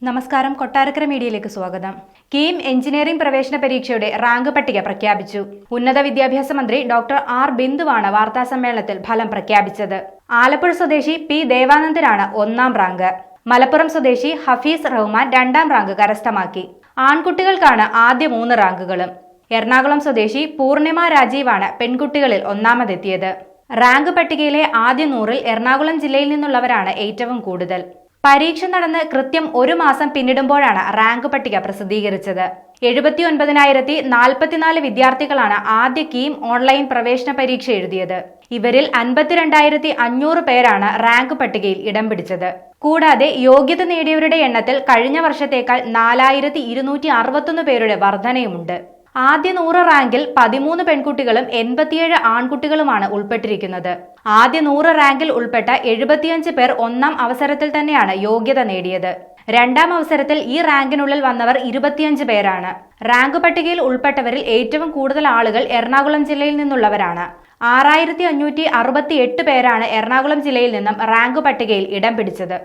നമസ്കാരം, കൊട്ടാരക്കര മീഡിയയിലേക്ക് സ്വാഗതം. കീം എഞ്ചിനീയറിംഗ് പ്രവേശന പരീക്ഷയുടെ റാങ്ക് പട്ടിക പ്രഖ്യാപിച്ചു. ഉന്നത വിദ്യാഭ്യാസ മന്ത്രി ഡോക്ടർ ആർ ബിന്ദുവാണ് വാർത്താസമ്മേളനത്തിൽ ഫലം പ്രഖ്യാപിച്ചത്. ആലപ്പുഴ സ്വദേശി പി ദേവാനന്ദനാണ് 1ാം റാങ്ക്. മലപ്പുറം സ്വദേശി ഹഫീസ് റഹ്മാൻ 2ാം റാങ്ക് കരസ്ഥമാക്കി. ആൺകുട്ടികൾക്കാണ് ആദ്യ 3 റാങ്കുകളും. എറണാകുളം സ്വദേശി പൂർണിമ രാജീവാണ് പെൺകുട്ടികളിൽ 1ാമതെത്തിയത്. റാങ്ക് പട്ടികയിലെ ആദ്യ 100-ൽ എറണാകുളം ജില്ലയിൽ നിന്നുള്ളവരാണ് ഏറ്റവും കൂടുതൽ. പരീക്ഷ നടന്ന് കൃത്യം 1 മാസം പിന്നിടുമ്പോഴാണ് റാങ്ക് പട്ടിക പ്രസിദ്ധീകരിച്ചത്. 79,044 വിദ്യാർത്ഥികളാണ് ആദ്യ കീം ഓൺലൈൻ പ്രവേശന പരീക്ഷ എഴുതിയത്. ഇവരിൽ 52,500 പേരാണ് റാങ്ക് പട്ടികയിൽ ഇടം പിടിച്ചത്. കൂടാതെ യോഗ്യത നേടിയവരുടെ എണ്ണത്തിൽ കഴിഞ്ഞ വർഷത്തേക്കാൾ 4,261 പേരുടെ വർധനയുമുണ്ട്. ആദ്യ 100 റാങ്കിൽ 13 പെൺകുട്ടികളും 87 ആൺകുട്ടികളുമാണ് ഉൾപ്പെട്ടിരിക്കുന്നത്. ആദ്യ 100 റാങ്കിൽ ഉൾപ്പെട്ട 75 പേർ 1ാം അവസരത്തിൽ തന്നെയാണ് യോഗ്യത നേടിയത്. 2ാം അവസരത്തിൽ ഈ റാങ്കിനുള്ളിൽ വന്നവർ 25 പേരാണ്. റാങ്ക് പട്ടികയിൽ ഉൾപ്പെട്ടവരിൽ ഏറ്റവും കൂടുതൽ ആളുകൾ എറണാകുളം ജില്ലയിൽ നിന്നുള്ളവരാണ്. 6,568 പേരാണ് എറണാകുളം ജില്ലയിൽ നിന്നും റാങ്ക് പട്ടികയിൽ ഇടം പിടിച്ചത്.